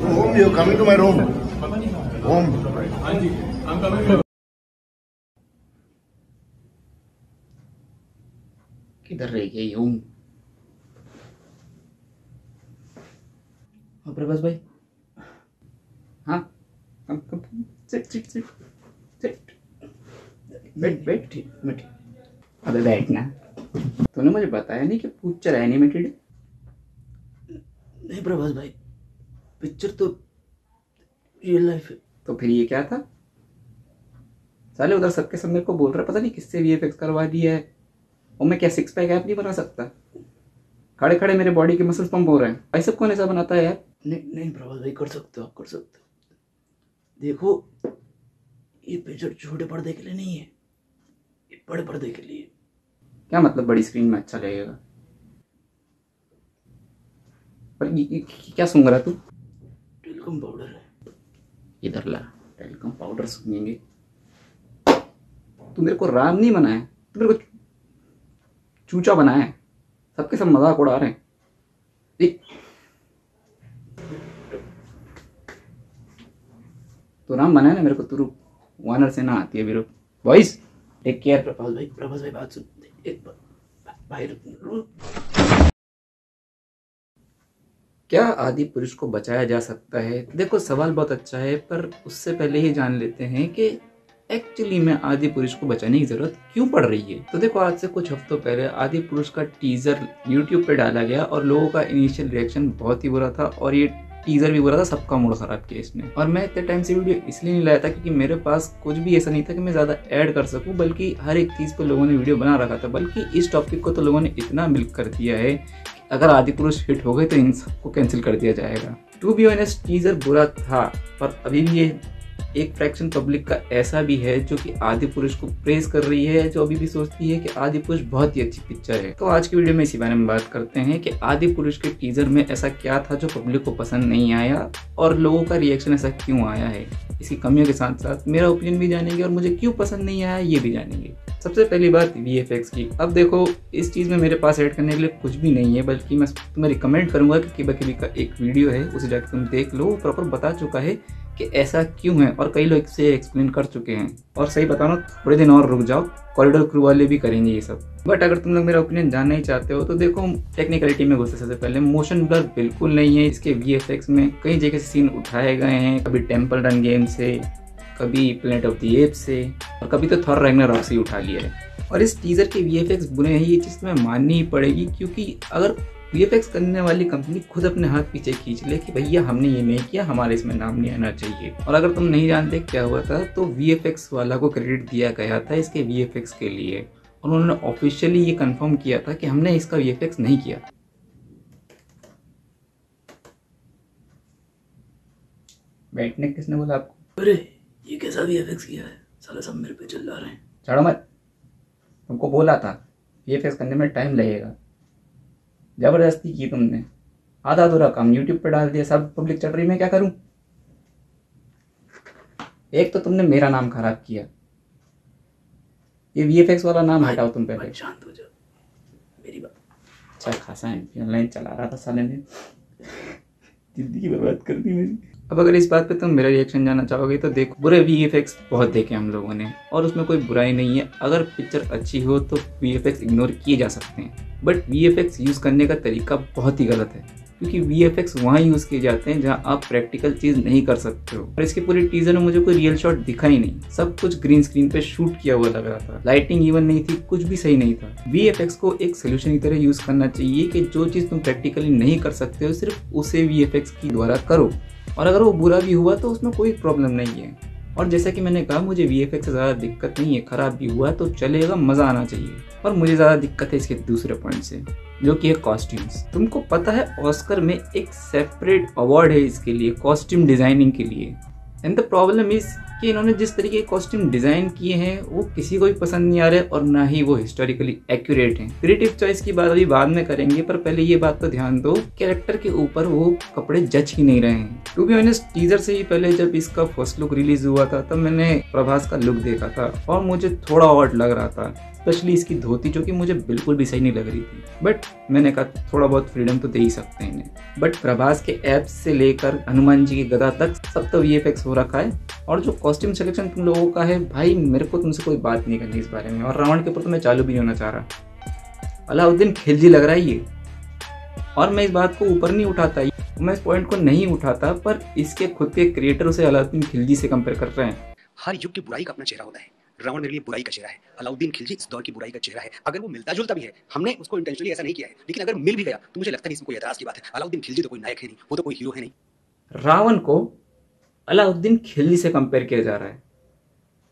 Home, you're coming to my room. Home. I'm coming. किधर रह गई हूँ? हाँ प्रभास भाई, हाँ कम सिट बैठ। अबे बैठना। तूने मुझे बताया नहीं कि पिक्चर एनिमेटेड है? नहीं प्रभास भाई, पिक्चर तो रियल लाइफ है। तो फिर ये क्या था? साले उधर सबके सब मेरे को बोल रहा, पता नहीं किससे वीएफएक्स करवा दिया है। और मैं क्या 6 पैक ऐप नहीं बना सकता? खड़े खड़े मेरे बॉडी के मसल्स पंप हो रहे हैं। भाई सब कौन ऐसा बनाता है यार? नहीं प्रभास भाई, कर सकते हो, आप कर सकते हो। देखो, ये पिक्चर छोटे पर्दे के लिए नहीं है, ये बड़े पर्दे के लिए। क्या मतलब बड़ी स्क्रीन में अच्छा लगेगा? पर ये क्या सूंघ रहा तू? टेलकम पाउडर है। इधर ला, टेलकम पाउडर सूंघेंगे? तू मेरे को राम नहीं बनाया, तू मेरे को चूचा बनाया है। सबके सब मजाक उड़ा रहे हैं। तो राम बनाया ना मेरे को। तू वानर से ना आती है बिरो। Voice take care. प्रभास भाई बात सुन, एक भाई क्या आदि पुरुष को बचाया जा सकता है? देखो सवाल बहुत अच्छा है, पर उससे पहले ही जान लेते हैं कि एक्चुअली में आदि पुरुष को बचाने की जरूरत क्यों पड़ रही है। तो देखो, आज से कुछ हफ्तों पहले आदि पुरुष का टीजर यूट्यूब पे डाला गया और लोगों का इनिशियल रिएक्शन बहुत ही बुरा था और ये टीजर भी बुरा था। सबका मूड खराब किया इसने। और मैं इतने टाइम से वीडियो इसलिए नहीं लाया था क्योंकि मेरे पास कुछ भी ऐसा नहीं था कि मैं ज्यादा ऐड कर सकूं, बल्कि हर एक चीज पे लोगों ने वीडियो बना रखा था। बल्कि इस टॉपिक को तो लोगों ने इतना मिल्क कर दिया है कि अगर आदि पुरुष हिट हो गए तो इन सबको कैंसिल कर दिया जाएगा। टू बी ऑनेस्ट, टीजर बुरा था, पर अभी भी ये एक फ्रैक्शन पब्लिक का ऐसा भी है जो कि आदि पुरुष को प्रेज कर रही है, जो अभी भी सोचती है कि आदि पुरुष बहुत ही अच्छी पिक्चर है। तो आज की वीडियो में इसी बारे में बात करते हैं कि आदि पुरुष के टीजर में ऐसा क्या था जो पब्लिक को पसंद नहीं आया और लोगों का रिएक्शन ऐसा क्यों आया है। इसकी कमियों के साथ साथ मेरा ओपिनियन भी जानेंगे और मुझे क्यों पसंद नहीं आया ये भी जानेंगे। सबसे पहली बात वीएफएक्स की। अब देखो, इस चीज में मेरे पास ऐड करने के लिए कुछ भी नहीं है, बल्कि मैं तुम्हें रिकमेंड करूंगा कि किबा किबी का एक वीडियो है, उसे जाकर तुम देख लो। प्रॉपर बता चुका है कि ऐसा क्यों है और कई लोग इसे एक्सप्लेन कर चुके हैं। और सही बताओ, थोड़े दिन और रुक जाओ, कॉरिडोर क्रू वाले भी करेंगे ये सब। बट अगर तुम लोग मेरा ओपिनियन जानना ही चाहते हो तो देखो, टेक्निकलिटी में घुसने से पहले मोशन ब्लर बिल्कुल नहीं है इसके वीएफएक्स में। कई जगह से सीन उठाए गए हैं, कभी टेम्पल रन गेम से, कभी प्लेनेट ऑफ द एप्स से, और कभी तो थॉर रैग्नारॉक से उठा लिया है। और इस टीजर के वीएफएक्स बुरे हैं, ये चीज तुम्हें माननी ही पड़ेगी, क्योंकि अगर वीएफएक्स करने वाली कंपनी खुद अपने हाथ पीछे खींच ले कि भैया हमने ये नहीं किया, हमारे इसमें नाम नहीं आना चाहिए। और अगर तुम नहीं जानते क्या हुआ था, तो वीएफएक्स वाला को क्रेडिट दिया गया था इसके वीएफएक्स के लिए। उन्होंने ऑफिशियली ये कंफर्म किया था कि हमने इसका वीएफएक्स नहीं किया। बैठने किसने बोला आपको? अरे ये कैसा वीएफएक्स किया है, साला सब मेरे पे चिल्ला रहे हैं। चढ़ो मत, तुमको बोला था वीएफएक्स करने में टाइम लगेगा। जबरदस्ती की तुमने, आधा अधूरा काम यूट्यूब पे डाल दिया, सब पब्लिक चढ़ रही, मैं क्या करूं? एक तो तुमने मेरा नाम खराब किया, ये वीएफएक्स वाला नाम हटाओ तुम पहले। शांत हो जाओ, मेरी बात। अच्छा खासा ऑनलाइन चला रहा था साले ने, जिंदगी बर्बाद कर दी मेरी। अब अगर इस बात पे तुम मेरा रिएक्शन जानना चाहोगे तो देखो, बुरे वीएफएक्स बहुत देखे हम लोगों ने और उसमें कोई बुराई नहीं है। अगर पिक्चर अच्छी हो तो वीएफएक्स इग्नोर किए जा सकते हैं, बट वीएफएक्स यूज करने का तरीका बहुत ही गलत है, क्योंकि वीएफएक्स वहाँ यूज किए जाते हैं जहाँ आप प्रैक्टिकल चीज नहीं कर सकते हो। और इसके पूरे टीजर में मुझे कोई रियल शॉट दिखा ही नहीं, सब कुछ ग्रीन स्क्रीन पे शूट किया हुआ लग रहा था, लाइटिंग इवन नहीं थी, कुछ भी सही नहीं था। वीएफएक्स को एक सोल्यूशन की तरह यूज करना चाहिए कि जो चीज तुम प्रैक्टिकली नहीं कर सकते हो, सिर्फ उसे वीएफएक्स की द्वारा करो। और अगर वो बुरा भी हुआ तो उसमें कोई प्रॉब्लम नहीं है। और जैसा कि मैंने कहा, मुझे वीएफएक्स से ज़्यादा दिक्कत नहीं है, खराब भी हुआ तो चलेगा, मज़ा आना चाहिए। और मुझे ज़्यादा दिक्कत है इसके दूसरे पॉइंट से, जो कि है कॉस्ट्यूम्स। तुमको पता है ऑस्कर में एक सेपरेट अवार्ड है इसके लिए, कॉस्ट्यूम डिजाइनिंग के लिए। एंड द प्रॉब्लम इज कि इन्होंने जिस तरीके के कॉस्ट्यूम डिजाइन किए हैं वो किसी को भी पसंद नहीं आ रहे और ना ही वो हिस्टोरिकली एक्यूरेट हैं। क्रिएटिव चॉइस की बात अभी बाद में करेंगे, पर पहले ये बात तो ध्यान दो, कैरेक्टर के ऊपर वो कपड़े जच ही नहीं रहे हैं। टू बी ऑनेस्ट, टीजर से ही पहले जब इसका फर्स्ट लुक रिलीज हुआ था तब मैंने प्रभास का लुक देखा था और मुझे थोड़ा ऑड लग रहा था। स्पेशली इसकी धोती, जो कि मुझे बिल्कुल भी सही नहीं लग रही थी। बट मैंने कहा थोड़ा बहुत फ्रीडम तो दे ही सकते हैं इन्हें। बट प्रभास के एब्स से लेकर हनुमान जी की गदा तक सब तो VFX हो रखा है। और जो कॉस्ट्यूम सिलेक्शन तुम लोगों का है भाई, मेरे को तुमसे कोई बात नहीं करनी इस बारे में। और रावण के ऊपर तो मैं चालू भी नहीं होना चाह रहा। अलाउद्दीन खिलजी लग रहा है ये। और मैं इस बात को ऊपर नहीं उठाता, मैं इस पॉइंट को नहीं उठाता, पर इसके खुद के क्रिएटर उसे अलाउद्दीन खिलजी से कंपेयर कर रहे हैं। हर युग की बुराई का अपना चेहरा होता है। रावण मेरे लिए बुराई का चेहरा है, अलाउद्दीन खिलजी इस दौर की बुराई का चेहरा है। अगर वो मिलता जुलता भी है, हमने उसको इंटेंशनली ऐसा नहीं किया है, लेकिन अगर मिल भी गया तो मुझे लगता नहीं इसमें कोई एतराज की बात है। अलाउद्दीन खिलजी तो कोई नायक है नहीं, वो तो कोई हीरो है नहीं। रावण को अलाउद्दीन खिलजी से कंपेयर किया जा रहा है।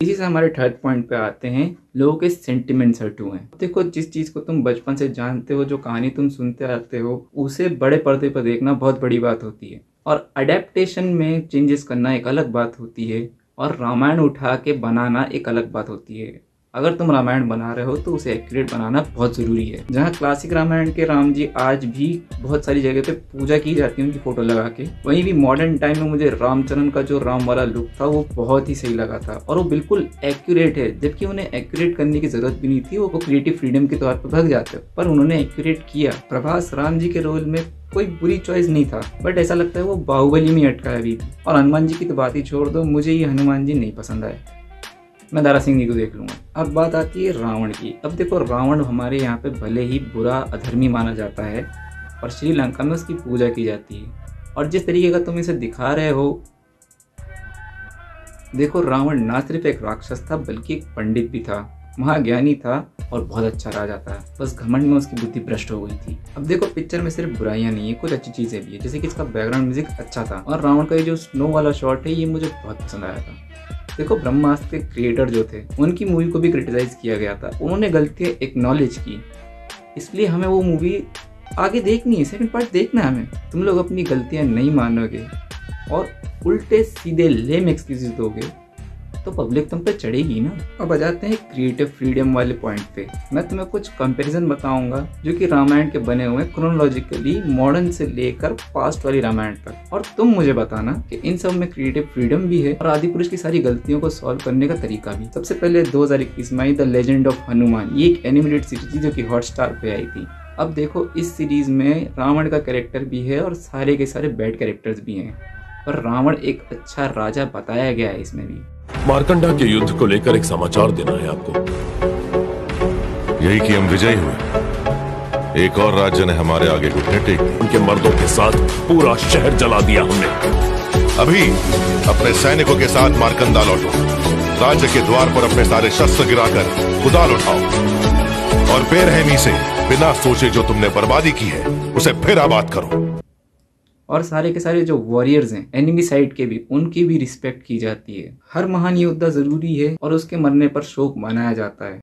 इसी से हमारे थर्ड पॉइंट पे आते हैं, लोगों के सेंटिमेंट्स हर्ट हुए हैं। देखो, जिस चीज को तुम बचपन से जानते हो, जो कहानी तुम सुनते आते हो, उसे बड़े पर्दे पर देखना बहुत बड़ी बात होती है। और अडेप्टेशन में चेंजेस करना एक अलग बात होती है, और रामायण उठा के बनाना एक अलग बात होती है। अगर तुम रामायण बना रहे हो तो उसे एक्यूरेट बनाना बहुत जरूरी है। जहाँ क्लासिक रामायण के राम जी आज भी बहुत सारी जगह पे पूजा की जाती है उनकी फोटो लगा के, वहीं भी मॉडर्न टाइम में मुझे रामचरण का जो राम वाला लुक था वो बहुत ही सही लगा था, और वो बिल्कुल एक्यूरेट है। जबकि उन्हें एक्यूरेट करने की जरूरत भी नहीं थी, वो क्रिएटिव फ्रीडम के तौर पर भाग जाते, पर उन्होंने एक्यूरेट किया। प्रभास राम जी के रोल में कोई बुरी चॉइस नहीं था, बट ऐसा लगता है वो बाहुबली में अटका है अभी भी। और हनुमान जी की तो बात ही छोड़ दो, मुझे ये हनुमान जी नहीं पसंद आए, मैं दारा सिंह जी को देख लूंगा। अब बात आती है रावण की। अब देखो, रावण हमारे यहाँ पे भले ही बुरा अधर्मी माना जाता है, और श्रीलंका में उसकी पूजा की जाती है। और जिस तरीके का तुम इसे दिखा रहे हो, देखो रावण ना सिर्फ एक राक्षस था बल्कि एक पंडित भी था, महाज्ञानी था और बहुत अच्छा राजा था। बस घमंड में उसकी बुद्धि भ्रष्ट हो गई थी। अब देखो, पिक्चर में सिर्फ बुराइयां नहीं है, कुछ अच्छी चीजें भी है, जैसे कि इसका बैकग्राउंड म्यूजिक अच्छा था। और रावण का ये जो स्नो वाला शॉट है, ये मुझे बहुत पसंद आया था। देखो, ब्रह्मास्त्र के क्रिएटर जो थे, उनकी मूवी को भी क्रिटिसाइज किया गया था, उन्होंने गलतियां एक्नॉलेज की, इसलिए हमें वो मूवी आगे देखनी है, सेकंड पार्ट देखना है हमें। तुम लोग अपनी गलतियां नहीं मानोगे और उल्टे सीधे लेम एक्सक्यूजेस दोगे तो पब्लिक तुम पे चढ़ेगी ना। अब आ जाते हैं क्रिएटिव फ्रीडम वाले पॉइंट पे। मैं तुम्हें कुछ कंपैरिजन बताऊंगा जो कि रामायण के बने हुए क्रोनोलॉजिकली मॉडर्न से लेकर पास्ट वाली रामायण तक, और तुम मुझे बताना कि इन सब में क्रिएटिव फ्रीडम भी है और आदि पुरुष की सारी गलतियों को सॉल्व करने का तरीका भी। सबसे पहले 2021 में I the legend of Hanuman, ये एक एनिमेटेड सीरीज थी जो कि हॉटस्टार पे आई थी। अब देखो, इस सीरीज में रावण का कैरेक्टर भी है और सारे के सारे बैड कैरेक्टर्स भी हैं, पर रावण एक अच्छा राजा बताया गया है इसमें भी। मार्कंडा के युद्ध को लेकर एक समाचार देना है आपको। यही कि हम विजयी हुए। एक और राज्य ने हमारे आगे घुटने टेक दिए। उनके मर्दों के साथ पूरा शहर जला दिया हमने। अभी अपने सैनिकों के साथ मार्कंडा लौटो। राज्य के द्वार पर अपने सारे शस्त्र गिराकर कुदाल उठाओ और बेरहमी से बिना सोचे जो तुमने बर्बादी की है उसे फिर आबाद करो। और सारे के सारे जो वॉरियर्स हैं एनिमी साइड के भी, उनकी भी रिस्पेक्ट की जाती है। हर महान योद्धा जरूरी है और उसके मरने पर शोक मनाया जाता है।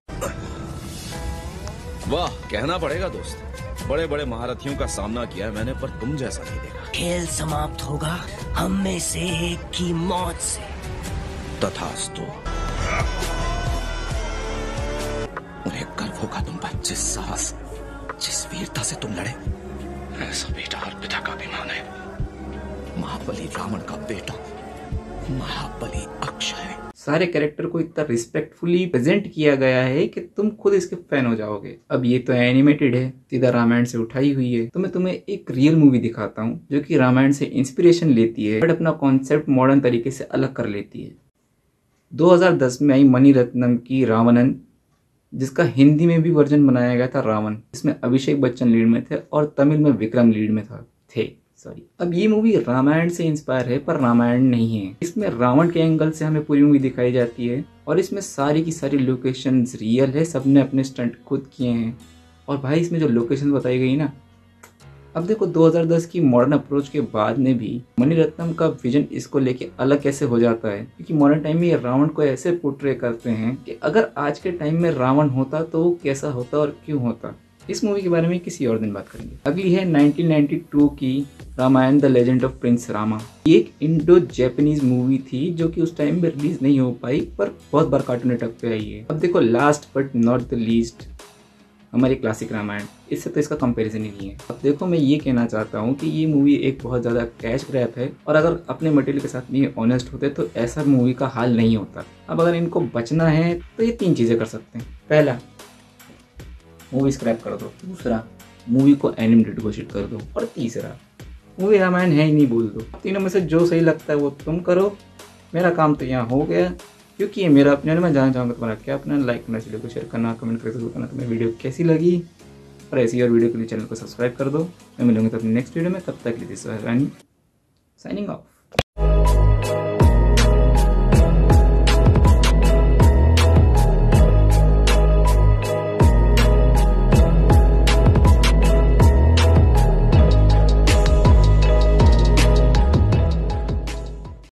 वाह, कहना पड़ेगा दोस्त, बड़े बड़े महारथियों का सामना किया है मैंने, पर तुम जैसा नहीं देखा। खेल समाप्त होगा हम में से एक की मौत से। तथास्तु। मुझे गर्व होगा तुम पर, जिस साहस जिस वीरता से तुम लड़े। ऐसा बेटा हर पिता का अभिमान है। महाबली रावण का बेटा, महाबली अक्षय। सारे कैरेक्टर को इतना रिस्पेक्टफुली प्रेजेंट किया गया है कि तुम खुद इसके फैन हो जाओगे। अब ये तो एनिमेटेड है, सीधा रामायण से उठाई हुई है, तो मैं तुम्हें एक रियल मूवी दिखाता हूँ जो कि रामायण से इंस्पिरेशन लेती है बट अपना कॉन्सेप्ट मॉडर्न तरीके से अलग कर लेती है। 2010 में आई मणिरत्नम की रावणन, जिसका हिंदी में भी वर्जन बनाया गया था रावण। इसमें अभिषेक बच्चन लीड में थे और तमिल में विक्रम लीड में थे। अब ये मूवी रामायण से इंस्पायर है पर रामायण नहीं है। इसमें रावण के एंगल से हमें पूरी मूवी दिखाई जाती है और इसमें सारी की सारी लोकेशंस रियल है, सबने अपने स्टंट खुद किए हैं। और भाई इसमें जो लोकेशन बताई गई ना, अब देखो 2010 की मॉडर्न अप्रोच के बाद में भी मणिरत्नम का विजन इसको लेके अलग कैसे हो जाता है, क्योंकि मॉडर्न टाइम में ये रावण को ऐसे पोर्ट्रे करते हैं कि अगर आज के टाइम में रावण होता तो वो कैसा होता और क्यों होता। इस मूवी के बारे में किसी और दिन बात करेंगे। अगली है 1992 की Ramayana the legend of prince Rama. ये एक इंडो जैपनीज मूवी थी जो कि उस टाइम में रिलीज नहीं हो पाई पर बहुत बार कार्टून नेटवर्क पे आई है। अब देखो, last but not the least हमारी क्लासिक रामायण, इससे तो इसका कंपैरिजन ही नहीं है। अब देखो, मैं ये कहना चाहता हूँ कि ये मूवी एक बहुत ज़्यादा कैश ग्रैब है और अगर अपने मटेरियल के साथ नहीं ऑनेस्ट होते तो ऐसा मूवी का हाल नहीं होता। अब अगर इनको बचना है तो ये 3 चीज़ें कर सकते हैं। पहला, मूवी स्क्रैप कर दो, दूसरा मूवी को एनिमेटेड घोषित कर दो, और तीसरा मूवी रामायण है ही नहीं बोल दो। तीनों में से जो सही लगता है वो तुम करो, मेरा काम तो यहाँ हो गया। क्योंकि ये मेरा ओपिनियन, मैं जानना चाहूँगा तुम्हारा क्या ओपिनियन। लाइक करना, वीडियो को शेयर करना, कमेंट करके जरूर करना तुम्हें वीडियो कैसी लगी, और ऐसी और वीडियो के लिए चैनल को सब्सक्राइब कर दो। मैं मिलूंगी तो अपनी नेक्स्ट वीडियो में, तब तक के लिए साइनिंग ऑफ।